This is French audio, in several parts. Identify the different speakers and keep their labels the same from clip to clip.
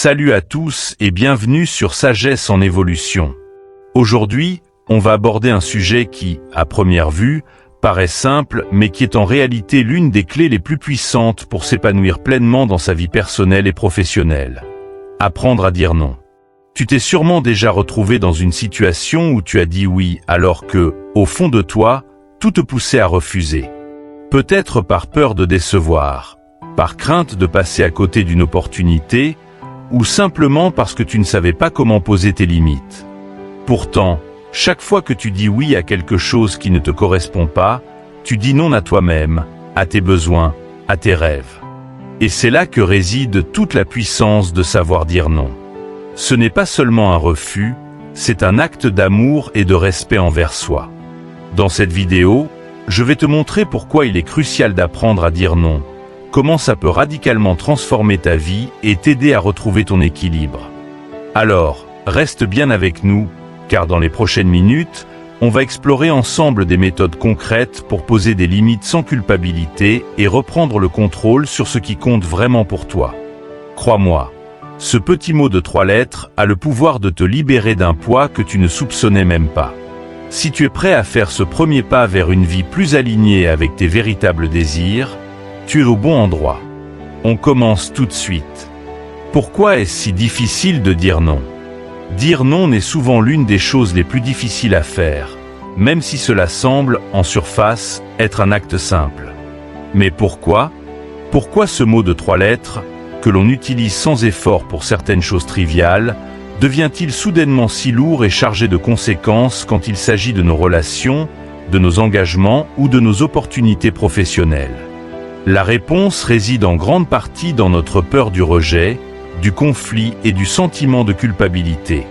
Speaker 1: Salut à tous et bienvenue sur Sagesse en évolution. Aujourd'hui, on va aborder un sujet qui, à première vue, paraît simple mais qui est en réalité l'une des clés les plus puissantes pour s'épanouir pleinement dans sa vie personnelle et professionnelle. Apprendre à dire non. Tu t'es sûrement déjà retrouvé dans une situation où tu as dit oui alors que, au fond de toi, tout te poussait à refuser. Peut-être par peur de décevoir, par crainte de passer à côté d'une opportunité, ou simplement parce que tu ne savais pas comment poser tes limites. Pourtant, chaque fois que tu dis oui à quelque chose qui ne te correspond pas, tu dis non à toi-même, à tes besoins, à tes rêves. Et c'est là que réside toute la puissance de savoir dire non. Ce n'est pas seulement un refus, c'est un acte d'amour et de respect envers soi. Dans cette vidéo, je vais te montrer pourquoi il est crucial d'apprendre à dire non, comment ça peut radicalement transformer ta vie et t'aider à retrouver ton équilibre. Alors, reste bien avec nous, car dans les prochaines minutes, on va explorer ensemble des méthodes concrètes pour poser des limites sans culpabilité et reprendre le contrôle sur ce qui compte vraiment pour toi. Crois-moi, ce petit mot de 3 lettres a le pouvoir de te libérer d'un poids que tu ne soupçonnais même pas. Si tu es prêt à faire ce premier pas vers une vie plus alignée avec tes véritables désirs, tu es au bon endroit. On commence tout de suite. Pourquoi est-ce si difficile de dire non ? Dire non n'est souvent l'une des choses les plus difficiles à faire, même si cela semble, en surface, être un acte simple. Mais pourquoi ? Pourquoi ce mot de 3 lettres, que l'on utilise sans effort pour certaines choses triviales, devient-il soudainement si lourd et chargé de conséquences quand il s'agit de nos relations, de nos engagements ou de nos opportunités professionnelles ? La réponse réside en grande partie dans notre peur du rejet, du conflit et du sentiment de culpabilité.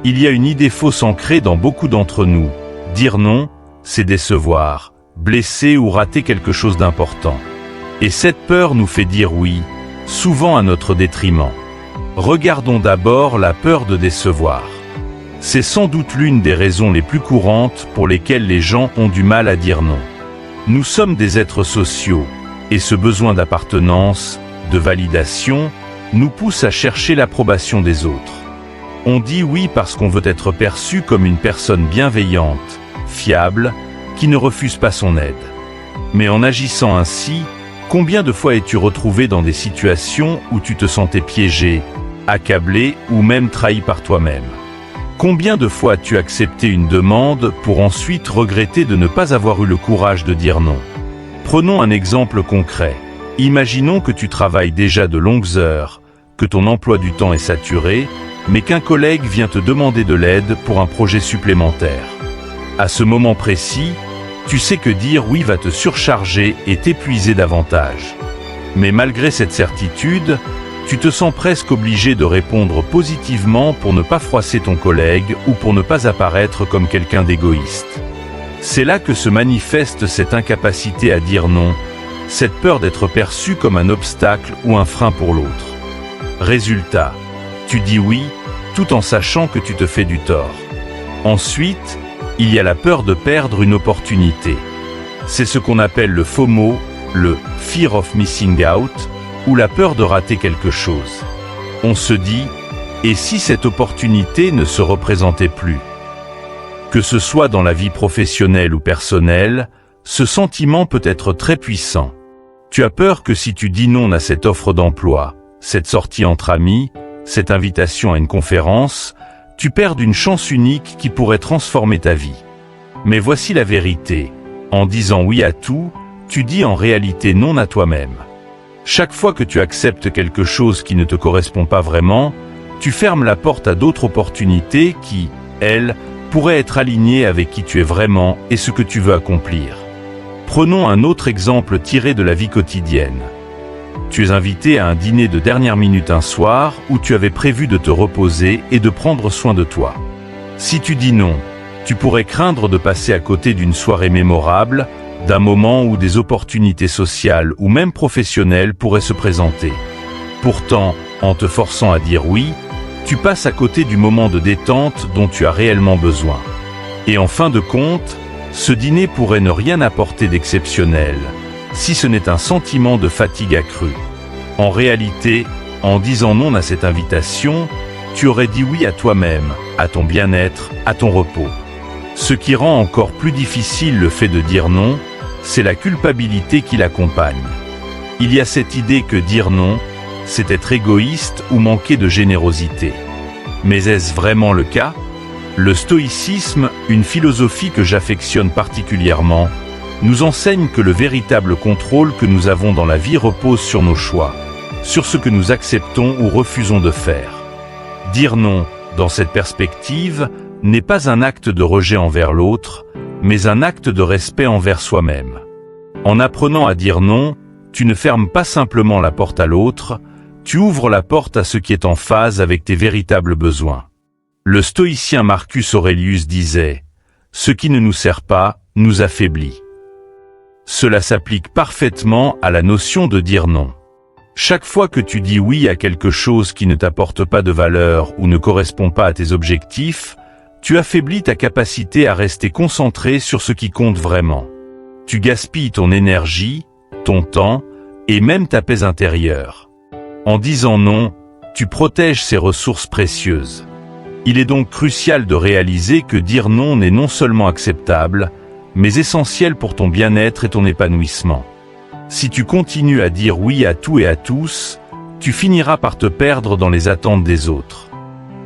Speaker 1: Il y a une idée fausse ancrée dans beaucoup d'entre nous. Dire non, c'est décevoir, blesser ou rater quelque chose d'important. Et cette peur nous fait dire oui, souvent à notre détriment. Regardons d'abord la peur de décevoir. C'est sans doute l'une des raisons les plus courantes pour lesquelles les gens ont du mal à dire non. Nous sommes des êtres sociaux. Et ce besoin d'appartenance, de validation, nous pousse à chercher l'approbation des autres. On dit oui parce qu'on veut être perçu comme une personne bienveillante, fiable, qui ne refuse pas son aide. Mais en agissant ainsi, combien de fois es-tu retrouvé dans des situations où tu te sentais piégé, accablé ou même trahi par toi-même ? Combien de fois as-tu accepté une demande pour ensuite regretter de ne pas avoir eu le courage de dire non ? Prenons un exemple concret. Imaginons que tu travailles déjà de longues heures, que ton emploi du temps est saturé, mais qu'un collègue vient te demander de l'aide pour un projet supplémentaire. À ce moment précis, tu sais que dire oui va te surcharger et t'épuiser davantage. Mais malgré cette certitude, tu te sens presque obligé de répondre positivement pour ne pas froisser ton collègue ou pour ne pas apparaître comme quelqu'un d'égoïste. C'est là que se manifeste cette incapacité à dire non, cette peur d'être perçu comme un obstacle ou un frein pour l'autre. Résultat, tu dis oui, tout en sachant que tu te fais du tort. Ensuite, il y a la peur de perdre une opportunité. C'est ce qu'on appelle le FOMO, le Fear of Missing Out, ou la peur de rater quelque chose. On se dit, et si cette opportunité ne se représentait plus ? Que ce soit dans la vie professionnelle ou personnelle, ce sentiment peut être très puissant. Tu as peur que si tu dis non à cette offre d'emploi, cette sortie entre amis, cette invitation à une conférence, tu perdes une chance unique qui pourrait transformer ta vie. Mais voici la vérité. En disant oui à tout, tu dis en réalité non à toi-même. Chaque fois que tu acceptes quelque chose qui ne te correspond pas vraiment, tu fermes la porte à d'autres opportunités qui, elles, pourrait être aligné avec qui tu es vraiment et ce que tu veux accomplir. Prenons un autre exemple tiré de la vie quotidienne. Tu es invité à un dîner de dernière minute un soir où tu avais prévu de te reposer et de prendre soin de toi. Si tu dis non, tu pourrais craindre de passer à côté d'une soirée mémorable, d'un moment où des opportunités sociales ou même professionnelles pourraient se présenter. Pourtant, en te forçant à dire oui, tu passes à côté du moment de détente dont tu as réellement besoin. Et en fin de compte, ce dîner pourrait ne rien apporter d'exceptionnel, si ce n'est un sentiment de fatigue accrue. En réalité, En disant non à cette invitation, tu aurais dit oui à toi-même, à ton bien-être, à ton repos. Ce qui rend encore plus difficile le fait de dire non, c'est la culpabilité qui l'accompagne. Il y a cette idée que dire non, c'est être égoïste ou manquer de générosité. Mais est-ce vraiment le cas ? Le stoïcisme, une philosophie que j'affectionne particulièrement, nous enseigne que le véritable contrôle que nous avons dans la vie repose sur nos choix, sur ce que nous acceptons ou refusons de faire. Dire non, dans cette perspective, n'est pas un acte de rejet envers l'autre, mais un acte de respect envers soi-même. En apprenant à dire non, tu ne fermes pas simplement la porte à l'autre, tu ouvres la porte à ce qui est en phase avec tes véritables besoins. Le stoïcien Marcus Aurelius disait « Ce qui ne nous sert pas, nous affaiblit ». Cela s'applique parfaitement à la notion de dire non. Chaque fois que tu dis oui à quelque chose qui ne t'apporte pas de valeur ou ne correspond pas à tes objectifs, tu affaiblis ta capacité à rester concentré sur ce qui compte vraiment. Tu gaspilles ton énergie, ton temps et même ta paix intérieure. En disant non, tu protèges ces ressources précieuses. Il est donc crucial de réaliser que dire non n'est non seulement acceptable, mais essentiel pour ton bien-être et ton épanouissement. Si tu continues à dire oui à tout et à tous, tu finiras par te perdre dans les attentes des autres.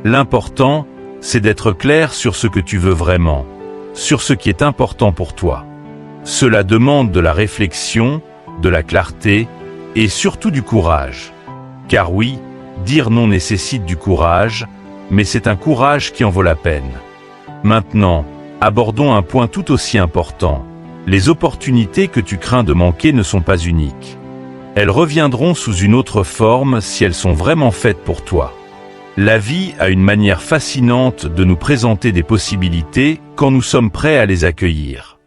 Speaker 1: L'important, c'est d'être clair sur ce que tu veux vraiment, sur ce qui est important pour toi. Cela demande de la réflexion, de la clarté et surtout du courage. Car oui, dire non nécessite du courage, mais c'est un courage qui en vaut la peine. Maintenant, abordons un point tout aussi important. Les opportunités que tu crains de manquer ne sont pas uniques. Elles reviendront sous une autre forme si elles sont vraiment faites pour toi. La vie a une manière fascinante de nous présenter des possibilités quand nous sommes prêts à les accueillir.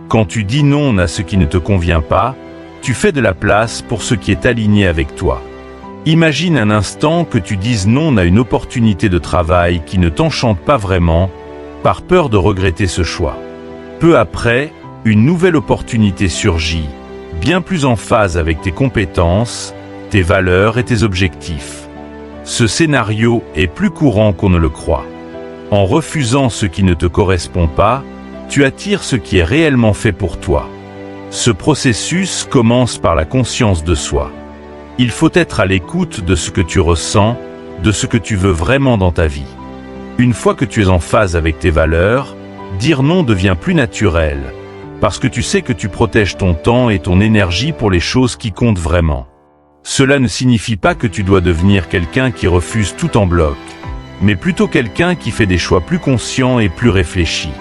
Speaker 1: Quand tu dis non à ce qui ne te convient pas, tu fais de la place pour ce qui est aligné avec toi. Imagine un instant que tu dises non à une opportunité de travail qui ne t'enchante pas vraiment, par peur de regretter ce choix. Peu après, une nouvelle opportunité surgit, bien plus en phase avec tes compétences, tes valeurs et tes objectifs. Ce scénario est plus courant qu'on ne le croit. En refusant ce qui ne te correspond pas, tu attires ce qui est réellement fait pour toi. Ce processus commence par la conscience de soi. Il faut être à l'écoute de ce que tu ressens, de ce que tu veux vraiment dans ta vie. Une fois que tu es en phase avec tes valeurs, dire non devient plus naturel, parce que tu sais que tu protèges ton temps et ton énergie pour les choses qui comptent vraiment. Cela ne signifie pas que tu dois devenir quelqu'un qui refuse tout en bloc, mais plutôt quelqu'un qui fait des choix plus conscients et plus réfléchis.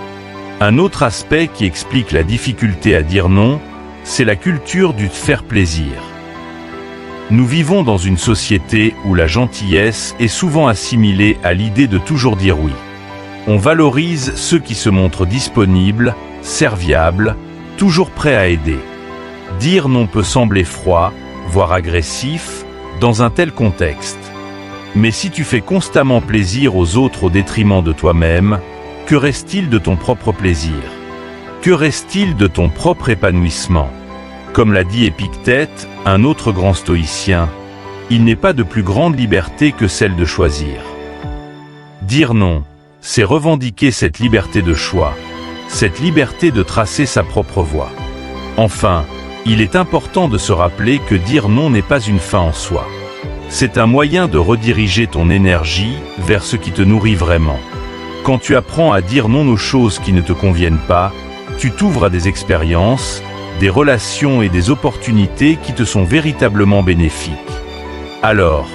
Speaker 1: Un autre aspect qui explique la difficulté à dire non, c'est la culture du faire plaisir. Nous vivons dans une société où la gentillesse est souvent assimilée à l'idée de toujours dire oui. On valorise ceux qui se montrent disponibles, serviables, toujours prêts à aider. Dire non peut sembler froid, voire agressif, dans un tel contexte. Mais si tu fais constamment plaisir aux autres au détriment de toi-même, que reste-t-il de ton propre plaisir? Que reste-t-il de ton propre épanouissement? Comme l'a dit Épictète, un autre grand stoïcien, il n'est pas de plus grande liberté que celle de choisir. Dire non, c'est revendiquer cette liberté de choix, cette liberté de tracer sa propre voie. Enfin, il est important de se rappeler que dire non n'est pas une fin en soi. C'est un moyen de rediriger ton énergie vers ce qui te nourrit vraiment. Quand tu apprends à dire non aux choses qui ne te conviennent pas, tu t'ouvres à des expériences, des relations et des opportunités qui te sont véritablement bénéfiques. Alors,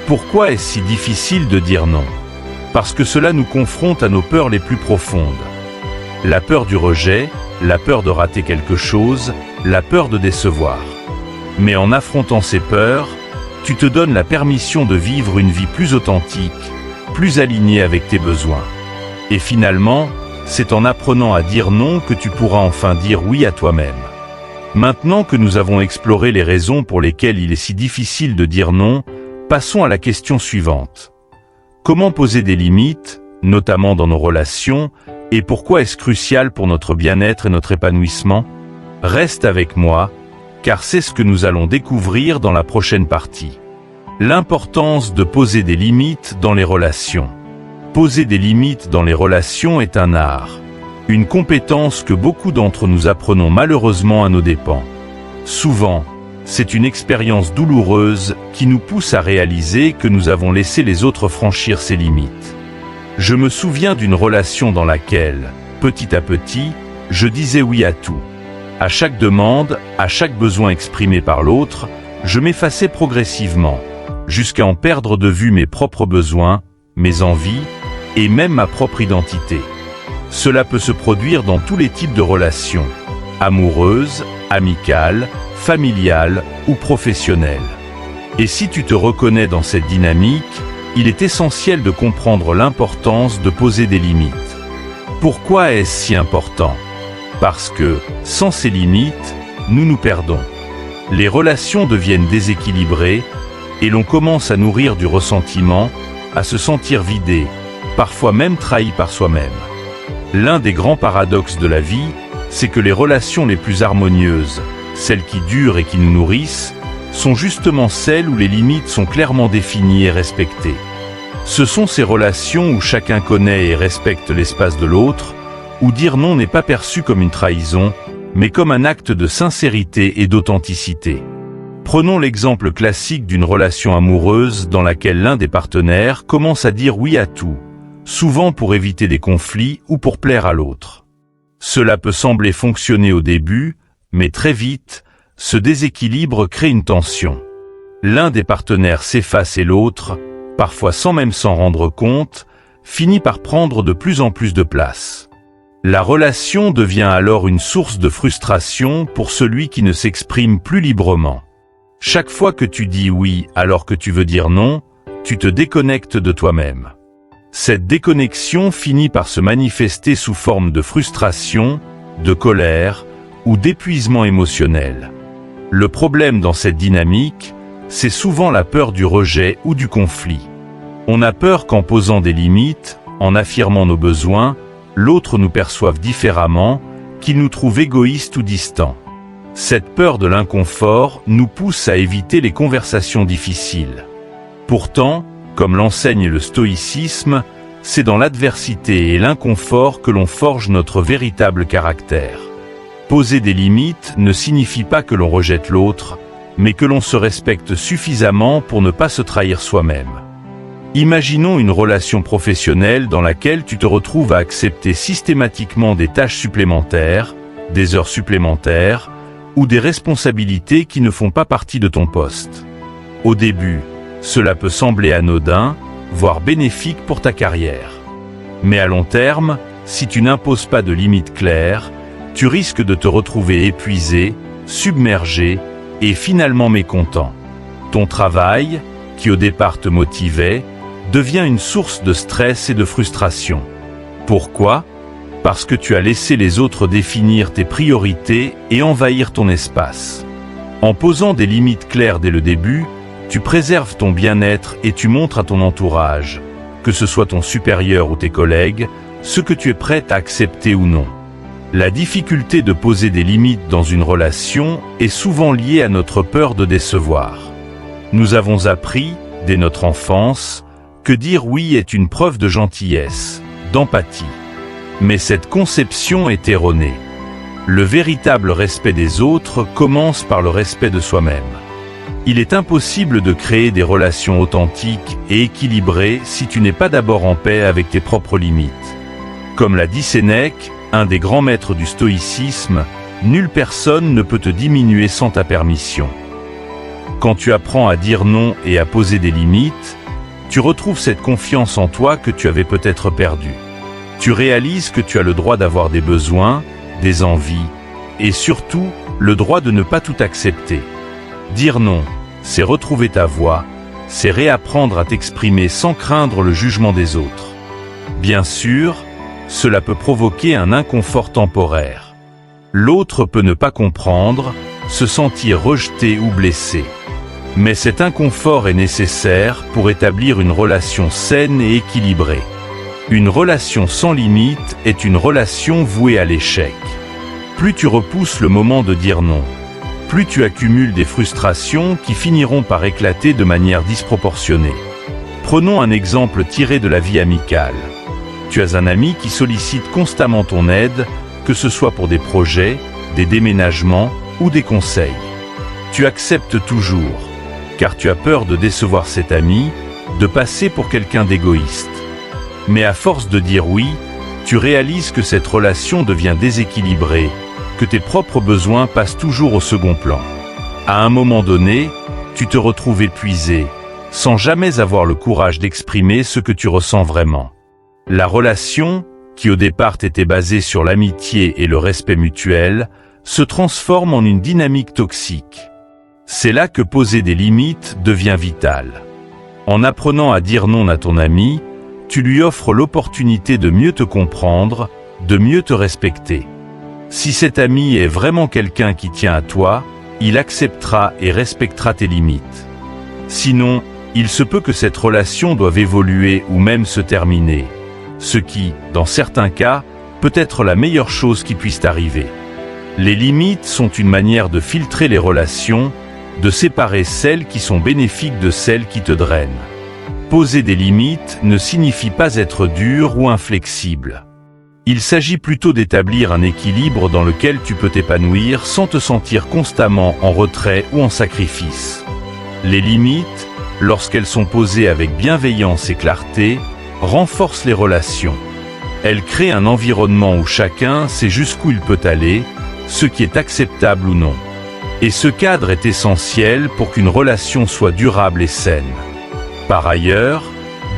Speaker 1: pourquoi est-ce si difficile de dire non? Parce que cela nous confronte à nos peurs les plus profondes. La peur du rejet, la peur de rater quelque chose, la peur de décevoir. Mais en affrontant ces peurs, tu te donnes la permission de vivre une vie plus authentique, plus alignée avec tes besoins. Et finalement, c'est en apprenant à dire non que tu pourras enfin dire oui à toi-même. Maintenant que nous avons exploré les raisons pour lesquelles il est si difficile de dire non, passons à la question suivante. Comment poser des limites, notamment dans nos relations, et pourquoi est-ce crucial pour notre bien-être et notre épanouissement? Reste avec moi, car c'est ce que nous allons découvrir dans la prochaine partie. L'importance de poser des limites dans les relations. Poser des limites dans les relations est un art, une compétence que beaucoup d'entre nous apprenons malheureusement à nos dépens. Souvent, c'est une expérience douloureuse qui nous pousse à réaliser que nous avons laissé les autres franchir ces limites. Je me souviens d'une relation dans laquelle, petit à petit, je disais oui à tout. À chaque demande, à chaque besoin exprimé par l'autre, je m'effaçais progressivement, jusqu'à en perdre de vue mes propres besoins, mes envies, et même ma propre identité. Cela peut se produire dans tous les types de relations, amoureuses, amicales, familiales ou professionnelles. Et si tu te reconnais dans cette dynamique, il est essentiel de comprendre l'importance de poser des limites. Pourquoi est-ce si important ? Parce que, sans ces limites, nous nous perdons. Les relations deviennent déséquilibrées et l'on commence à nourrir du ressentiment, à se sentir vidé, parfois même trahi par soi-même. L'un des grands paradoxes de la vie, c'est que les relations les plus harmonieuses, celles qui durent et qui nous nourrissent, sont justement celles où les limites sont clairement définies et respectées. Ce sont ces relations où chacun connaît et respecte l'espace de l'autre, où dire non n'est pas perçu comme une trahison, mais comme un acte de sincérité et d'authenticité. Prenons l'exemple classique d'une relation amoureuse dans laquelle l'un des partenaires commence à dire oui à tout, souvent pour éviter des conflits ou pour plaire à l'autre. Cela peut sembler fonctionner au début, mais très vite, ce déséquilibre crée une tension. L'un des partenaires s'efface et l'autre, parfois sans même s'en rendre compte, finit par prendre de plus en plus de place. La relation devient alors une source de frustration pour celui qui ne s'exprime plus librement. Chaque fois que tu dis oui alors que tu veux dire non, tu te déconnectes de toi-même. Cette déconnexion finit par se manifester sous forme de frustration, de colère ou d'épuisement émotionnel. Le problème dans cette dynamique, c'est souvent la peur du rejet ou du conflit. On a peur qu'en posant des limites, en affirmant nos besoins, l'autre nous perçoive différemment, qu'il nous trouve égoïstes ou distants. Cette peur de l'inconfort nous pousse à éviter les conversations difficiles. Pourtant, comme l'enseigne le stoïcisme, c'est dans l'adversité et l'inconfort que l'on forge notre véritable caractère. Poser des limites ne signifie pas que l'on rejette l'autre, mais que l'on se respecte suffisamment pour ne pas se trahir soi-même. Imaginons une relation professionnelle dans laquelle tu te retrouves à accepter systématiquement des tâches supplémentaires, des heures supplémentaires, ou des responsabilités qui ne font pas partie de ton poste. Au début, cela peut sembler anodin, voire bénéfique pour ta carrière. Mais à long terme, si tu n'imposes pas de limites claires, tu risques de te retrouver épuisé, submergé et finalement mécontent. Ton travail, qui au départ te motivait, devient une source de stress et de frustration. Pourquoi ? Parce que tu as laissé les autres définir tes priorités et envahir ton espace. En posant des limites claires dès le début, tu préserves ton bien-être et tu montres à ton entourage, que ce soit ton supérieur ou tes collègues, ce que tu es prêt à accepter ou non. La difficulté de poser des limites dans une relation est souvent liée à notre peur de décevoir. Nous avons appris, dès notre enfance, que dire oui est une preuve de gentillesse, d'empathie. Mais cette conception est erronée. Le véritable respect des autres commence par le respect de soi-même. Il est impossible de créer des relations authentiques et équilibrées si tu n'es pas d'abord en paix avec tes propres limites. Comme l'a dit Sénèque, un des grands maîtres du stoïcisme, nulle personne ne peut te diminuer sans ta permission. Quand tu apprends à dire non et à poser des limites, tu retrouves cette confiance en toi que tu avais peut-être perdue. Tu réalises que tu as le droit d'avoir des besoins, des envies, et surtout, le droit de ne pas tout accepter. Dire non, c'est retrouver ta voix, c'est réapprendre à t'exprimer sans craindre le jugement des autres. Bien sûr, cela peut provoquer un inconfort temporaire. L'autre peut ne pas comprendre, se sentir rejeté ou blessé. Mais cet inconfort est nécessaire pour établir une relation saine et équilibrée. Une relation sans limite est une relation vouée à l'échec. Plus tu repousses le moment de dire non, plus tu accumules des frustrations qui finiront par éclater de manière disproportionnée. Prenons un exemple tiré de la vie amicale. Tu as un ami qui sollicite constamment ton aide, que ce soit pour des projets, des déménagements ou des conseils. Tu acceptes toujours, car tu as peur de décevoir cet ami, de passer pour quelqu'un d'égoïste. Mais à force de dire oui, tu réalises que cette relation devient déséquilibrée, que tes propres besoins passent toujours au second plan. À un moment donné, tu te retrouves épuisé, sans jamais avoir le courage d'exprimer ce que tu ressens vraiment. La relation, qui au départ était basée sur l'amitié et le respect mutuel, se transforme en une dynamique toxique. C'est là que poser des limites devient vital. En apprenant à dire non à ton ami, tu lui offres l'opportunité de mieux te comprendre, de mieux te respecter. Si cet ami est vraiment quelqu'un qui tient à toi, il acceptera et respectera tes limites. Sinon, il se peut que cette relation doive évoluer ou même se terminer, ce qui, dans certains cas, peut être la meilleure chose qui puisse arriver. Les limites sont une manière de filtrer les relations, de séparer celles qui sont bénéfiques de celles qui te drainent. Poser des limites ne signifie pas être dur ou inflexible. Il s'agit plutôt d'établir un équilibre dans lequel tu peux t'épanouir sans te sentir constamment en retrait ou en sacrifice. Les limites, lorsqu'elles sont posées avec bienveillance et clarté, renforcent les relations. Elles créent un environnement où chacun sait jusqu'où il peut aller, ce qui est acceptable ou non. Et ce cadre est essentiel pour qu'une relation soit durable et saine. Par ailleurs,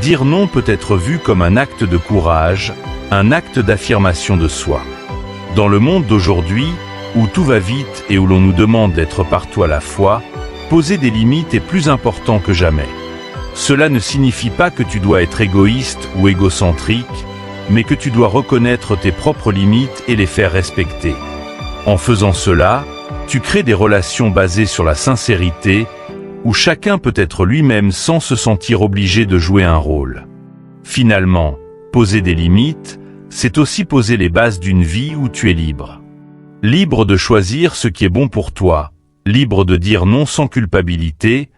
Speaker 1: dire non peut être vu comme un acte de courage, un acte d'affirmation de soi. Dans le monde d'aujourd'hui, où tout va vite et où l'on nous demande d'être partout à la fois, poser des limites est plus important que jamais. Cela ne signifie pas que tu dois être égoïste ou égocentrique, mais que tu dois reconnaître tes propres limites et les faire respecter. En faisant cela, tu crées des relations basées sur la sincérité, où chacun peut être lui-même sans se sentir obligé de jouer un rôle. Finalement, poser des limites, c'est aussi poser les bases d'une vie où tu es libre. Libre de choisir ce qui est bon pour toi, libre de dire non sans culpabilité,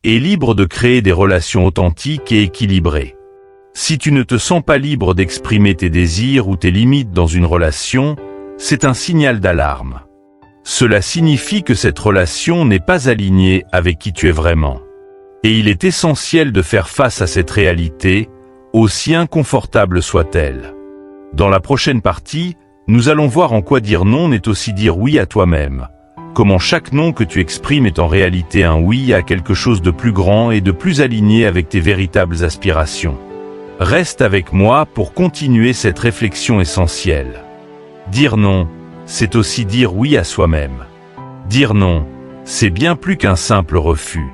Speaker 1: et libre de créer des relations authentiques et équilibrées. Si tu ne te sens pas libre d'exprimer tes désirs ou tes limites dans une relation, c'est un signal d'alarme. Cela signifie que cette relation n'est pas alignée avec qui tu es vraiment. Et il est essentiel de faire face à cette réalité, aussi inconfortable soit-elle. Dans la prochaine partie, nous allons voir en quoi dire non est aussi dire oui à toi-même. Comment chaque non que tu exprimes est en réalité un oui à quelque chose de plus grand et de plus aligné avec tes véritables aspirations. Reste avec moi pour continuer cette réflexion essentielle. Dire non, c'est aussi dire oui à soi-même. Dire non, c'est bien plus qu'un simple refus.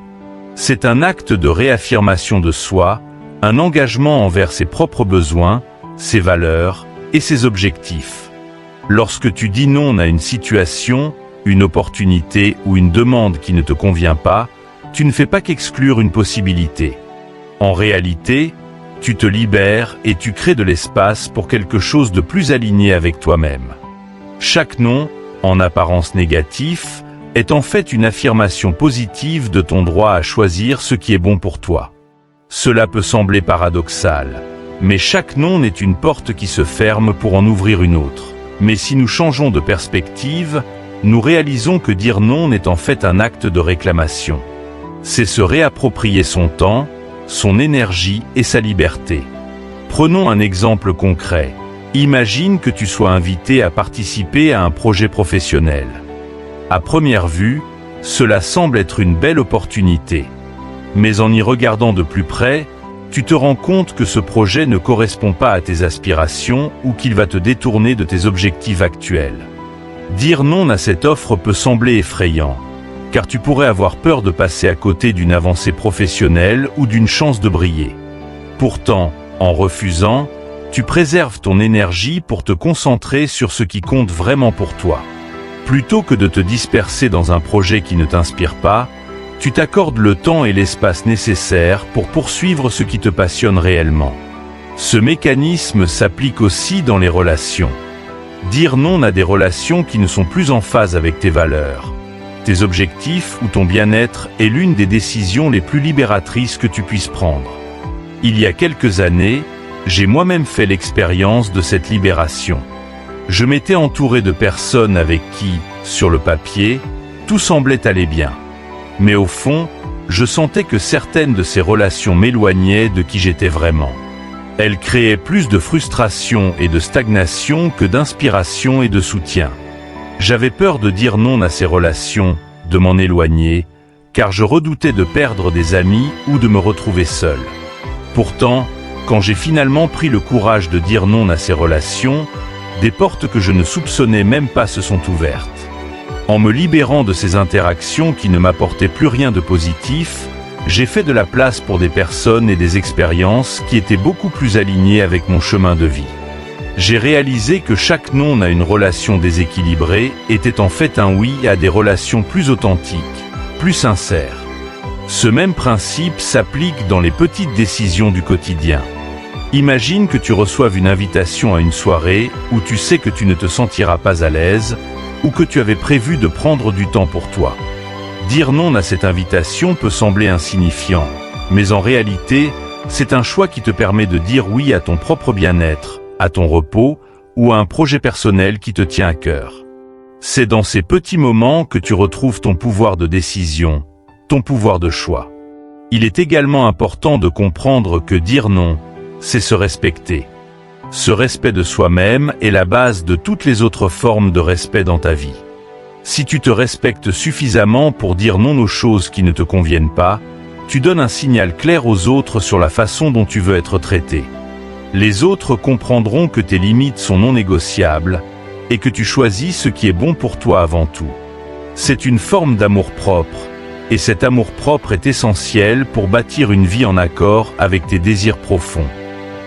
Speaker 1: C'est un acte de réaffirmation de soi, un engagement envers ses propres besoins, ses valeurs et ses objectifs. Lorsque tu dis non à une situation, une opportunité ou une demande qui ne te convient pas, tu ne fais pas qu'exclure une possibilité. En réalité, tu te libères et tu crées de l'espace pour quelque chose de plus aligné avec toi-même. Chaque non, en apparence négatif, est en fait une affirmation positive de ton droit à choisir ce qui est bon pour toi. Cela peut sembler paradoxal, mais chaque non n'est une porte qui se ferme pour en ouvrir une autre. Mais si nous changeons de perspective, nous réalisons que dire non n'est en fait un acte de réclamation. C'est se réapproprier son temps, son énergie et sa liberté. Prenons un exemple concret. Imagine que tu sois invité à participer à un projet professionnel. À première vue, cela semble être une belle opportunité. Mais en y regardant de plus près, tu te rends compte que ce projet ne correspond pas à tes aspirations ou qu'il va te détourner de tes objectifs actuels. Dire non à cette offre peut sembler effrayant, car tu pourrais avoir peur de passer à côté d'une avancée professionnelle ou d'une chance de briller. Pourtant, en refusant, tu préserves ton énergie pour te concentrer sur ce qui compte vraiment pour toi. Plutôt que de te disperser dans un projet qui ne t'inspire pas, tu t'accordes le temps et l'espace nécessaires pour poursuivre ce qui te passionne réellement. Ce mécanisme s'applique aussi dans les relations. Dire non à des relations qui ne sont plus en phase avec tes valeurs. tes objectifs ou ton bien-être est l'une des décisions les plus libératrices que tu puisses prendre. Il y a quelques années, j'ai moi-même fait l'expérience de cette libération. Je m'étais entouré de personnes avec qui, sur le papier, tout semblait aller bien. Mais au fond, je sentais que certaines de ces relations m'éloignaient de qui j'étais vraiment. Elles créaient plus de frustration et de stagnation que d'inspiration et de soutien. J'avais peur de dire non à ces relations, de m'en éloigner, car je redoutais de perdre des amis ou de me retrouver seul. Pourtant, quand j'ai finalement pris le courage de dire non à ces relations, des portes que je ne soupçonnais même pas se sont ouvertes. En me libérant de ces interactions qui ne m'apportaient plus rien de positif, j'ai fait de la place pour des personnes et des expériences qui étaient beaucoup plus alignées avec mon chemin de vie. J'ai réalisé que chaque non à une relation déséquilibrée était en fait un oui à des relations plus authentiques, plus sincères. Ce même principe s'applique dans les petites décisions du quotidien. Imagine que tu reçoives une invitation à une soirée où tu sais que tu ne te sentiras pas à l'aise ou que tu avais prévu de prendre du temps pour toi. Dire non à cette invitation peut sembler insignifiant, mais en réalité, c'est un choix qui te permet de dire oui à ton propre bien-être, à ton repos ou à un projet personnel qui te tient à cœur. C'est dans ces petits moments que tu retrouves ton pouvoir de décision, ton pouvoir de choix. Il est également important de comprendre que dire non, c'est se respecter. Ce respect de soi-même est la base de toutes les autres formes de respect dans ta vie. Si tu te respectes suffisamment pour dire non aux choses qui ne te conviennent pas, tu donnes un signal clair aux autres sur la façon dont tu veux être traité. Les autres comprendront que tes limites sont non négociables et que tu choisis ce qui est bon pour toi avant tout. C'est une forme d'amour-propre, et cet amour-propre est essentiel pour bâtir une vie en accord avec tes désirs profonds.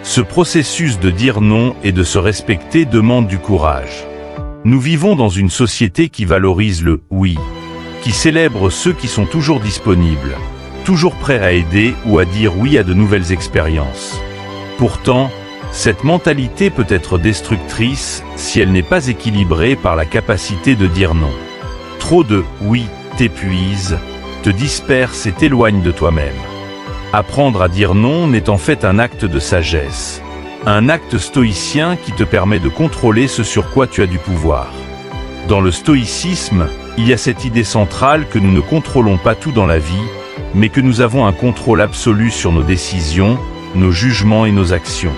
Speaker 1: Ce processus de dire non et de se respecter demande du courage. Nous vivons dans une société qui valorise le « oui », qui célèbre ceux qui sont toujours disponibles, toujours prêts à aider ou à dire oui à de nouvelles expériences. Pourtant, cette mentalité peut être destructrice si elle n'est pas équilibrée par la capacité de dire non. Trop de « oui » t'épuise, te disperse et t'éloigne de toi-même. Apprendre à dire non n'est en fait un acte de sagesse, un acte stoïcien qui te permet de contrôler ce sur quoi tu as du pouvoir. Dans le stoïcisme, il y a cette idée centrale que nous ne contrôlons pas tout dans la vie, mais que nous avons un contrôle absolu sur nos décisions, nos jugements et nos actions.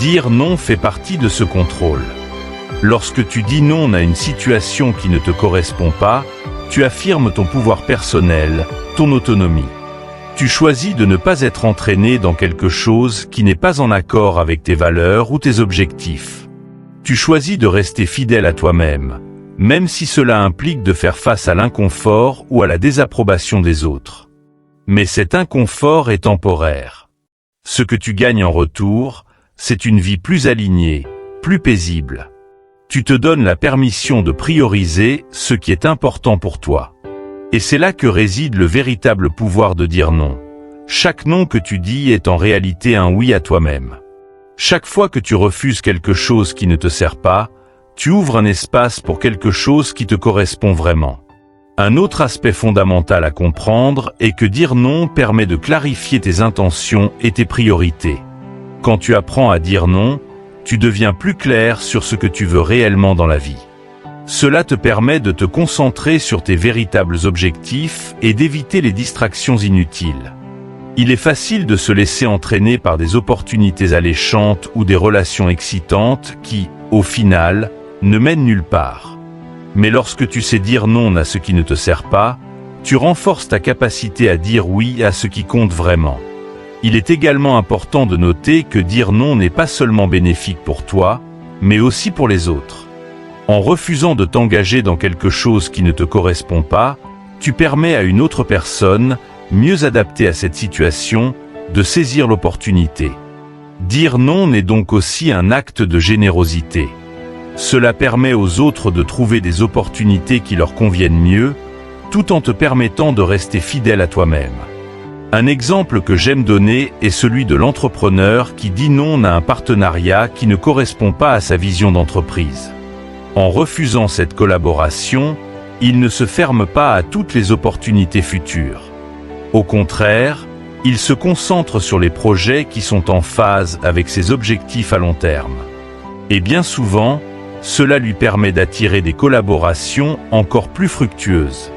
Speaker 1: Dire non fait partie de ce contrôle. Lorsque tu dis non à une situation qui ne te correspond pas, tu affirmes ton pouvoir personnel, ton autonomie. Tu choisis de ne pas être entraîné dans quelque chose qui n'est pas en accord avec tes valeurs ou tes objectifs. Tu choisis de rester fidèle à toi-même, même si cela implique de faire face à l'inconfort ou à la désapprobation des autres. Mais cet inconfort est temporaire. Ce que tu gagnes en retour, c'est une vie plus alignée, plus paisible. Tu te donnes la permission de prioriser ce qui est important pour toi. Et c'est là que réside le véritable pouvoir de dire non. Chaque non que tu dis est en réalité un oui à toi-même. Chaque fois que tu refuses quelque chose qui ne te sert pas, tu ouvres un espace pour quelque chose qui te correspond vraiment. Un autre aspect fondamental à comprendre est que dire non permet de clarifier tes intentions et tes priorités. Quand tu apprends à dire non, tu deviens plus clair sur ce que tu veux réellement dans la vie. Cela te permet de te concentrer sur tes véritables objectifs et d'éviter les distractions inutiles. Il est facile de se laisser entraîner par des opportunités alléchantes ou des relations excitantes qui, au final, ne mènent nulle part. Mais lorsque tu sais dire non à ce qui ne te sert pas, tu renforces ta capacité à dire oui à ce qui compte vraiment. Il est également important de noter que dire non n'est pas seulement bénéfique pour toi, mais aussi pour les autres. En refusant de t'engager dans quelque chose qui ne te correspond pas, tu permets à une autre personne, mieux adaptée à cette situation, de saisir l'opportunité. Dire non n'est donc aussi un acte de générosité. Cela permet aux autres de trouver des opportunités qui leur conviennent mieux, tout en te permettant de rester fidèle à toi-même. Un exemple que j'aime donner est celui de l'entrepreneur qui dit non à un partenariat qui ne correspond pas à sa vision d'entreprise. En refusant cette collaboration, il ne se ferme pas à toutes les opportunités futures. Au contraire, il se concentre sur les projets qui sont en phase avec ses objectifs à long terme. Et bien souvent, cela lui permet d'attirer des collaborations encore plus fructueuses.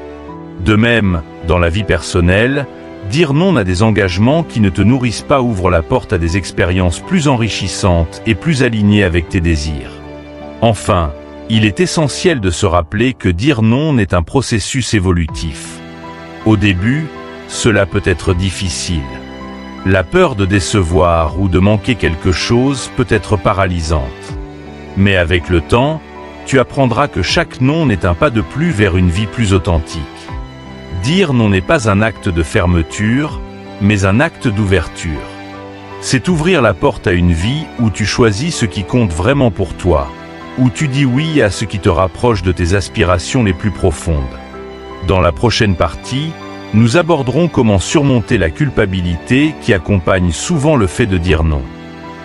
Speaker 1: De même, dans la vie personnelle, dire non à des engagements qui ne te nourrissent pas ouvre la porte à des expériences plus enrichissantes et plus alignées avec tes désirs. Enfin, il est essentiel de se rappeler que dire non n'est un processus évolutif. Au début, cela peut être difficile. La peur de décevoir ou de manquer quelque chose peut être paralysante. Mais avec le temps, tu apprendras que chaque non n'est un pas de plus vers une vie plus authentique. Dire non n'est pas un acte de fermeture, mais un acte d'ouverture. C'est ouvrir la porte à une vie où tu choisis ce qui compte vraiment pour toi, où tu dis oui à ce qui te rapproche de tes aspirations les plus profondes. Dans la prochaine partie, nous aborderons comment surmonter la culpabilité qui accompagne souvent le fait de dire non.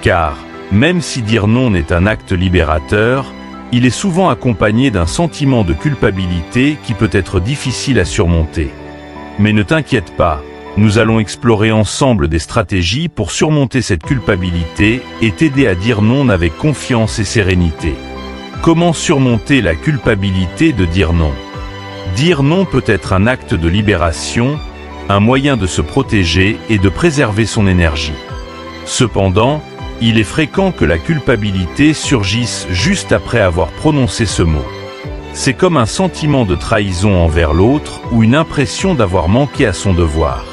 Speaker 1: Car, même si dire non n'est un acte libérateur, il est souvent accompagné d'un sentiment de culpabilité qui peut être difficile à surmonter. Mais ne t'inquiète pas, nous allons explorer ensemble des stratégies pour surmonter cette culpabilité et t'aider à dire non avec confiance et sérénité. Comment surmonter la culpabilité de dire non ? Dire non peut être un acte de libération, un moyen de se protéger et de préserver son énergie. Cependant, il est fréquent que la culpabilité surgisse juste après avoir prononcé ce mot. C'est comme un sentiment de trahison envers l'autre ou une impression d'avoir manqué à son devoir.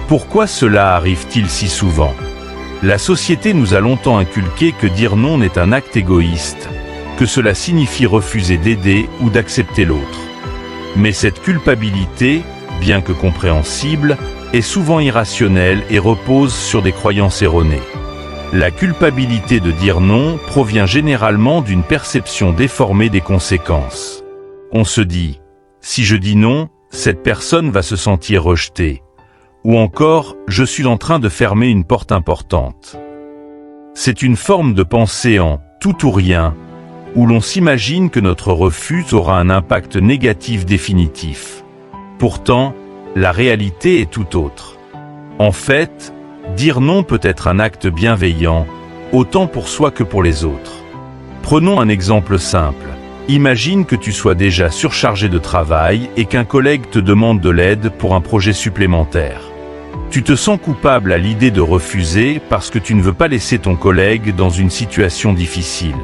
Speaker 1: Pourquoi cela arrive-t-il si souvent ? La société nous a longtemps inculqué que dire non n'est un acte égoïste, que cela signifie refuser d'aider ou d'accepter l'autre. Mais cette culpabilité, bien que compréhensible, est souvent irrationnelle et repose sur des croyances erronées. La culpabilité de dire non provient généralement d'une perception déformée des conséquences. On se dit, si je dis non, cette personne va se sentir rejetée. Ou encore, je suis en train de fermer une porte importante. C'est une forme de pensée en tout ou rien, où l'on s'imagine que notre refus aura un impact négatif définitif. Pourtant, la réalité est tout autre. En fait, dire non peut être un acte bienveillant, autant pour soi que pour les autres. Prenons un exemple simple. Imagine que tu sois déjà surchargé de travail et qu'un collègue te demande de l'aide pour un projet supplémentaire. Tu te sens coupable à l'idée de refuser parce que tu ne veux pas laisser ton collègue dans une situation difficile.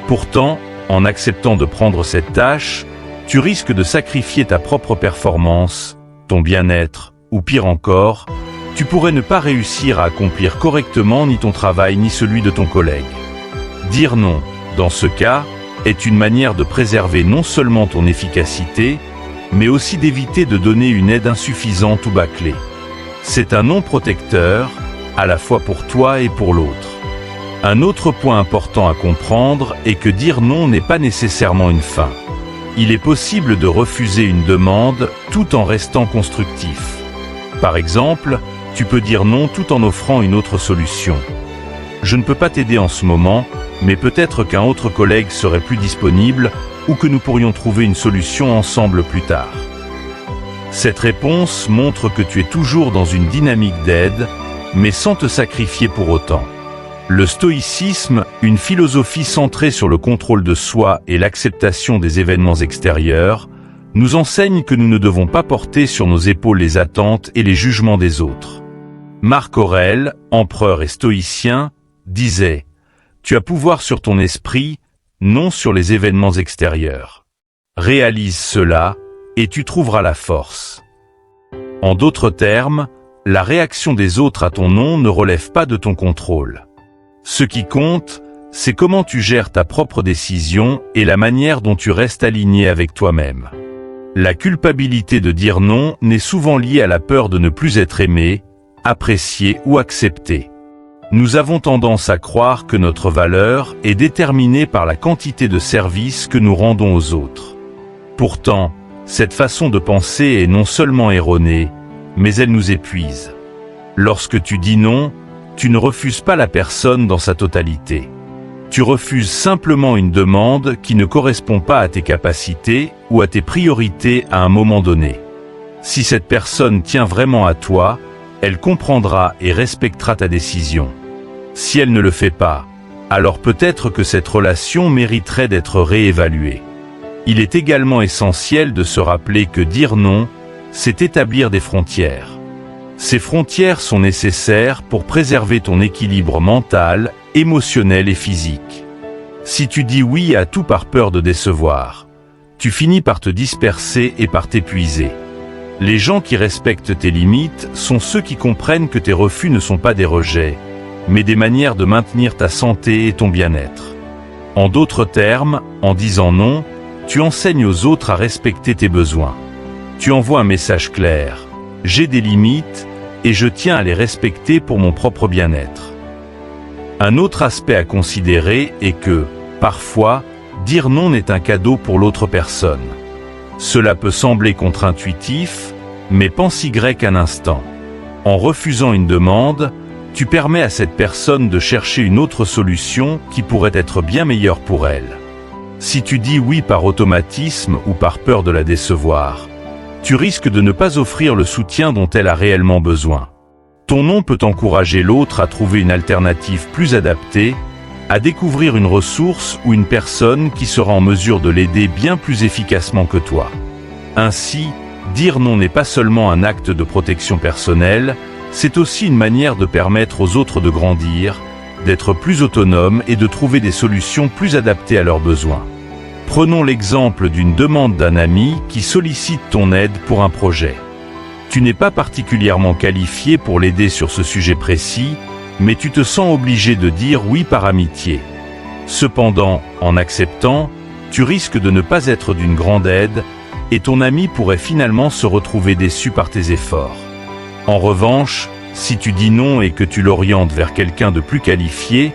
Speaker 1: Pourtant, en acceptant de prendre cette tâche, tu risques de sacrifier ta propre performance, ton bien-être, ou pire encore, tu pourrais ne pas réussir à accomplir correctement ni ton travail ni celui de ton collègue. Dire non, dans ce cas, est une manière de préserver non seulement ton efficacité, mais aussi d'éviter de donner une aide insuffisante ou bâclée. C'est un non protecteur, à la fois pour toi et pour l'autre. Un autre point important à comprendre est que dire non n'est pas nécessairement une fin. Il est possible de refuser une demande tout en restant constructif. Par exemple, tu peux dire non tout en offrant une autre solution. Je ne peux pas t'aider en ce moment, mais peut-être qu'un autre collègue serait plus disponible ou que nous pourrions trouver une solution ensemble plus tard. Cette réponse montre que tu es toujours dans une dynamique d'aide, mais sans te sacrifier pour autant. Le stoïcisme, une philosophie centrée sur le contrôle de soi et l'acceptation des événements extérieurs, nous enseigne que nous ne devons pas porter sur nos épaules les attentes et les jugements des autres. Marc Aurèle, empereur et stoïcien, disait « Tu as pouvoir sur ton esprit, non sur les événements extérieurs. Réalise cela, et tu trouveras la force. » En d'autres termes, la réaction des autres à ton non ne relève pas de ton contrôle. Ce qui compte, c'est comment tu gères ta propre décision et la manière dont tu restes aligné avec toi-même. La culpabilité de dire non n'est souvent liée à la peur de ne plus être aimé, apprécié ou accepté. Nous avons tendance à croire que notre valeur est déterminée par la quantité de services que nous rendons aux autres. Pourtant, cette façon de penser est non seulement erronée, mais elle nous épuise. Lorsque tu dis non, tu ne refuses pas la personne dans sa totalité. Tu refuses simplement une demande qui ne correspond pas à tes capacités ou à tes priorités à un moment donné. Si cette personne tient vraiment à toi, elle comprendra et respectera ta décision. Si elle ne le fait pas, alors peut-être que cette relation mériterait d'être réévaluée. Il est également essentiel de se rappeler que dire non, c'est établir des frontières. Ces frontières sont nécessaires pour préserver ton équilibre mental, émotionnel et physique. Si tu dis oui à tout par peur de décevoir, tu finis par te disperser et par t'épuiser. Les gens qui respectent tes limites sont ceux qui comprennent que tes refus ne sont pas des rejets, mais des manières de maintenir ta santé et ton bien-être. En d'autres termes, en disant non, tu enseignes aux autres à respecter tes besoins. Tu envoies un message clair. J'ai des limites et je tiens à les respecter pour mon propre bien-être. Un autre aspect à considérer est que, parfois, dire non n'est un cadeau pour l'autre personne. Cela peut sembler contre-intuitif, mais pense-y un instant. En refusant une demande, tu permets à cette personne de chercher une autre solution qui pourrait être bien meilleure pour elle. Si tu dis oui par automatisme ou par peur de la décevoir, tu risques de ne pas offrir le soutien dont elle a réellement besoin. Ton non peut encourager l'autre à trouver une alternative plus adaptée, à découvrir une ressource ou une personne qui sera en mesure de l'aider bien plus efficacement que toi. Ainsi, dire non n'est pas seulement un acte de protection personnelle, c'est aussi une manière de permettre aux autres de grandir, d'être plus autonomes et de trouver des solutions plus adaptées à leurs besoins. Prenons l'exemple d'une demande d'un ami qui sollicite ton aide pour un projet. Tu n'es pas particulièrement qualifié pour l'aider sur ce sujet précis, mais tu te sens obligé de dire oui par amitié. Cependant, en acceptant, tu risques de ne pas être d'une grande aide, et ton ami pourrait finalement se retrouver déçu par tes efforts. En revanche, si tu dis non et que tu l'orientes vers quelqu'un de plus qualifié,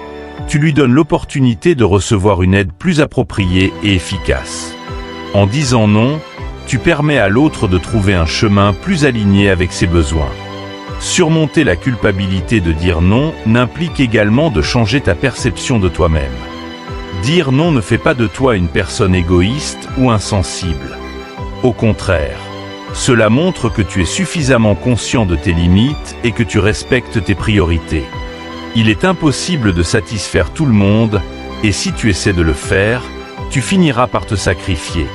Speaker 1: tu lui donnes l'opportunité de recevoir une aide plus appropriée et efficace. En disant non, tu permets à l'autre de trouver un chemin plus aligné avec ses besoins. Surmonter la culpabilité de dire non n'implique également de changer ta perception de toi-même. Dire non ne fait pas de toi une personne égoïste ou insensible. Au contraire, cela montre que tu es suffisamment conscient de tes limites et que tu respectes tes priorités. Il est impossible de satisfaire tout le monde, et si tu essaies de le faire, tu finiras par te sacrifier.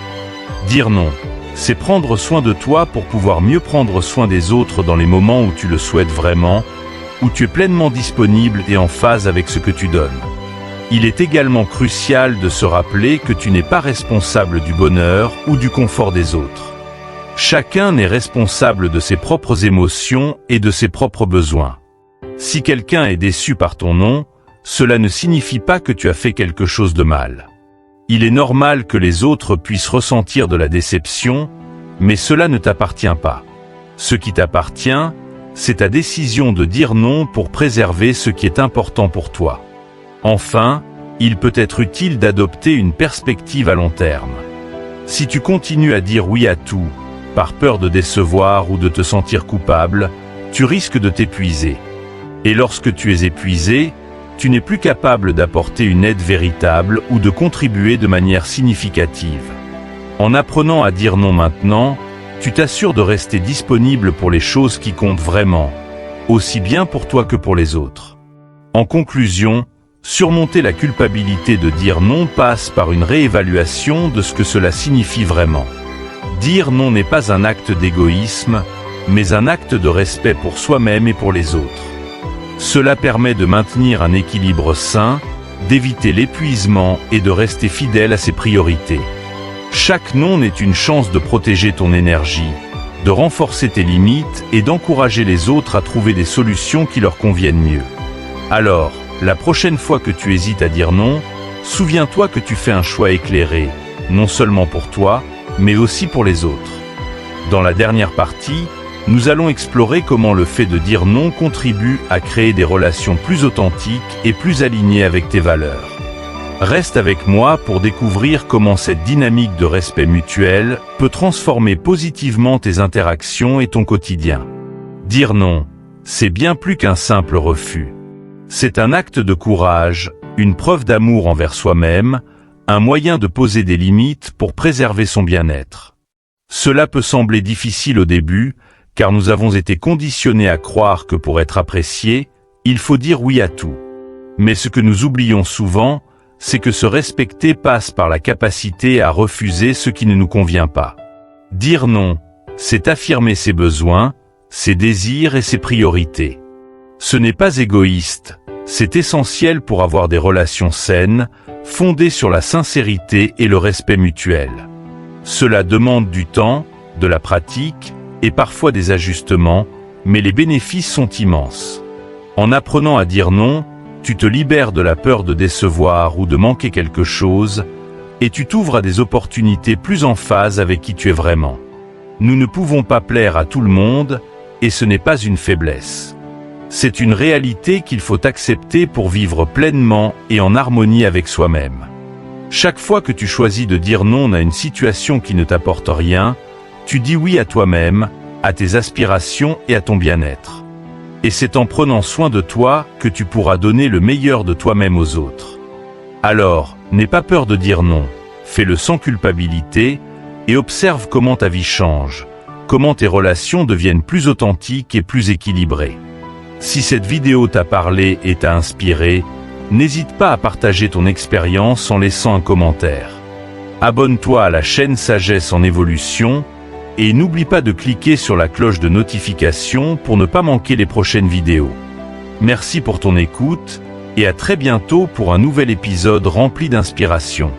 Speaker 1: Dire non, c'est prendre soin de toi pour pouvoir mieux prendre soin des autres dans les moments où tu le souhaites vraiment, où tu es pleinement disponible et en phase avec ce que tu donnes. Il est également crucial de se rappeler que tu n'es pas responsable du bonheur ou du confort des autres. Chacun n'est responsable de ses propres émotions et de ses propres besoins. Si quelqu'un est déçu par ton non, cela ne signifie pas que tu as fait quelque chose de mal. Il est normal que les autres puissent ressentir de la déception, mais cela ne t'appartient pas. Ce qui t'appartient, c'est ta décision de dire non pour préserver ce qui est important pour toi. Enfin, il peut être utile d'adopter une perspective à long terme. Si tu continues à dire oui à tout, par peur de décevoir ou de te sentir coupable, tu risques de t'épuiser. Et lorsque tu es épuisé, tu n'es plus capable d'apporter une aide véritable ou de contribuer de manière significative. En apprenant à dire non maintenant, tu t'assures de rester disponible pour les choses qui comptent vraiment, aussi bien pour toi que pour les autres. En conclusion, surmonter la culpabilité de dire non passe par une réévaluation de ce que cela signifie vraiment. Dire non n'est pas un acte d'égoïsme, mais un acte de respect pour soi-même et pour les autres. Cela permet de maintenir un équilibre sain, d'éviter l'épuisement et de rester fidèle à ses priorités. Chaque non est une chance de protéger ton énergie, de renforcer tes limites et d'encourager les autres à trouver des solutions qui leur conviennent mieux. Alors, la prochaine fois que tu hésites à dire non, souviens-toi que tu fais un choix éclairé, non seulement pour toi, mais aussi pour les autres. Dans la dernière partie, nous allons explorer comment le fait de dire non contribue à créer des relations plus authentiques et plus alignées avec tes valeurs. Reste avec moi pour découvrir comment cette dynamique de respect mutuel peut transformer positivement tes interactions et ton quotidien. Dire non, c'est bien plus qu'un simple refus. C'est un acte de courage, Une preuve d'amour envers soi-même, un moyen de poser des limites pour préserver son bien-être. Cela peut sembler difficile au début, car nous avons été conditionnés à croire que pour être appréciés, il faut dire oui à tout. Mais ce que nous oublions souvent, c'est que se respecter passe par la capacité à refuser ce qui ne nous convient pas. Dire non, c'est affirmer ses besoins, ses désirs et ses priorités. Ce n'est pas égoïste, c'est essentiel pour avoir des relations saines, fondées sur la sincérité et le respect mutuel. Cela demande du temps, de la pratique et parfois des ajustements, mais les bénéfices sont immenses. En apprenant à dire non, tu te libères de la peur de décevoir ou de manquer quelque chose, et tu t'ouvres à des opportunités plus en phase avec qui tu es vraiment. Nous ne pouvons pas plaire à tout le monde, et ce n'est pas une faiblesse. C'est une réalité qu'il faut accepter pour vivre pleinement et en harmonie avec soi-même. Chaque fois que tu choisis de dire non à une situation qui ne t'apporte rien, tu dis oui à toi-même, à tes aspirations et à ton bien-être. Et c'est en prenant soin de toi que tu pourras donner le meilleur de toi-même aux autres. Alors, n'aie pas peur de dire non, fais-le sans culpabilité et observe comment ta vie change, comment tes relations deviennent plus authentiques et plus équilibrées. Si cette vidéo t'a parlé et t'a inspiré, n'hésite pas à partager ton expérience en laissant un commentaire. Abonne-toi à la chaîne Sagesse en évolution et n'oublie pas de cliquer sur la cloche de notification pour ne pas manquer les prochaines vidéos. Merci pour ton écoute et à très bientôt pour un nouvel épisode rempli d'inspiration.